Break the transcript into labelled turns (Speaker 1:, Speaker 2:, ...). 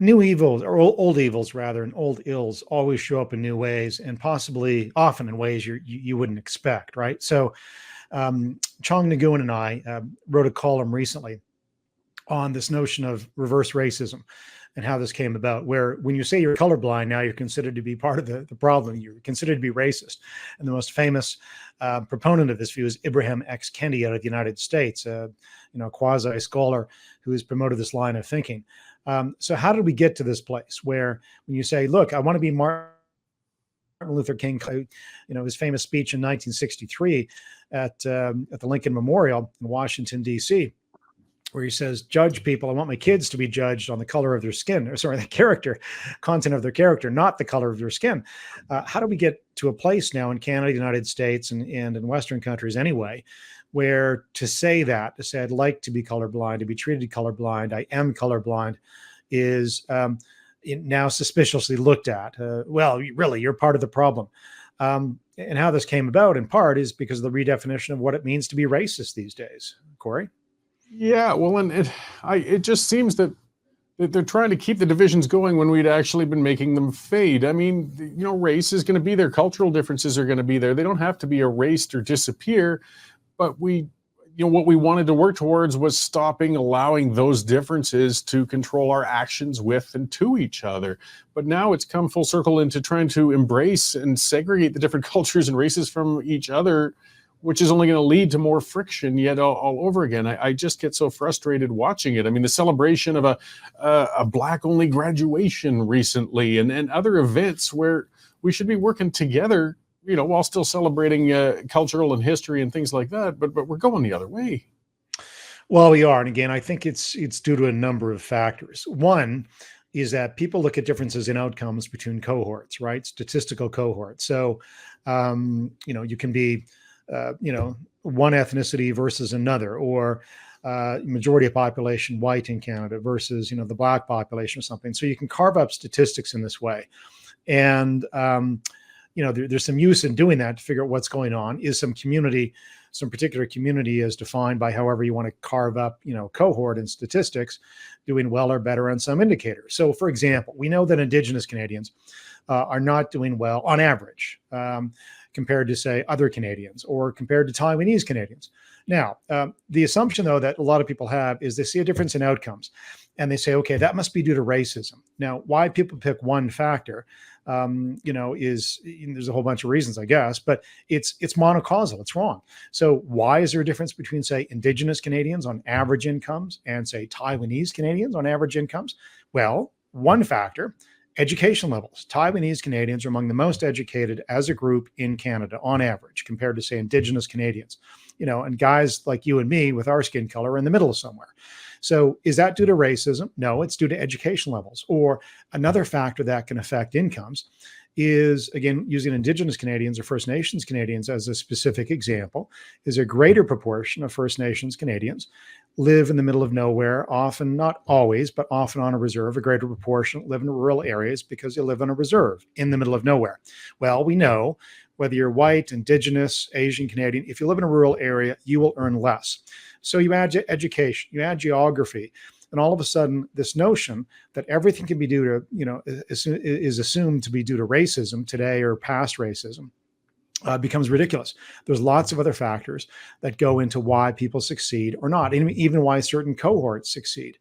Speaker 1: new evils or old evils rather, and old ills always show up in new ways, and possibly often in ways you wouldn't expect, right? So Chong Nguyen and I wrote a column recently on this notion of reverse racism and how this came about, where when you say you're colorblind, now you're considered to be part of the problem. You're considered to be racist. And the most famous proponent of this view is Ibram X. Kendi out of the United States, quasi scholar who has promoted this line of thinking. So how did we get to this place where when you say, look, I want to be Martin Luther King, his famous speech in 1963 at the Lincoln Memorial in Washington, D.C., where he says, judge people. I want my kids to be judged on the color of their skin, or sorry, the character, content of their character, not the color of their skin. How do we get to a place now in Canada, the United States, and in Western countries anyway, where to say I'd like to be colorblind, to be treated colorblind, I am colorblind, is now suspiciously looked at. Well, really, you're part of the problem. And how this came about in part is because of the redefinition of what it means to be racist these days. Corey?
Speaker 2: Yeah, well, and it just seems that they're trying to keep the divisions going when we'd actually been making them fade. I mean, race is going to be there. Cultural differences are going to be there. They don't have to be erased or disappear. But what we wanted to work towards was allowing those differences to control our actions with and to each other. But now it's come full circle into trying to embrace and segregate the different cultures and races from each other, which is only going to lead to more friction yet all over again. I just get so frustrated watching it. I mean, the celebration of a Black-only graduation recently and other events where we should be working together, while still celebrating cultural and history and things like that, but we're going the other way.
Speaker 1: Well, we are. And again, I think it's due to a number of factors. One is that people look at differences in outcomes between cohorts, right? Statistical cohorts. So, you can be one ethnicity versus another, or majority of population white in Canada versus, the Black population or something. So you can carve up statistics in this way. And, there's some use in doing that to figure out what's going on. Is some particular community is defined by however you want to carve up, cohort and statistics, doing well or better on some indicators. So, for example, we know that Indigenous Canadians are not doing well on average compared to, say, other Canadians or compared to Taiwanese Canadians. Now, the assumption, though, that a lot of people have is they see a difference in outcomes and they say, okay, that must be due to racism. Now, why people pick one factor, there's a whole bunch of reasons, I guess, but it's monocausal. It's wrong. So why is there a difference between, say, Indigenous Canadians on average incomes and, say, Taiwanese Canadians on average incomes? Well, one factor, education levels. Taiwanese Canadians are among the most educated as a group in Canada on average compared to, say, Indigenous Canadians, and guys like you and me with our skin color are in the middle of somewhere. So is that due to racism? No, it's due to education levels. Or another factor that can affect incomes is, again, using Indigenous Canadians or First Nations Canadians as a specific example, is a greater proportion of First Nations Canadians live in the middle of nowhere, often, not always, but often on a reserve. A greater proportion live in rural areas because they live on a reserve in the middle of nowhere. Well, we know whether you're white, Indigenous, Asian Canadian, if you live in a rural area, you will earn less. So you add education, you add geography, and all of a sudden this notion that everything can be due to, is assumed to be due to racism today or past racism becomes ridiculous. There's lots of other factors that go into why people succeed or not, and even why certain cohorts succeed.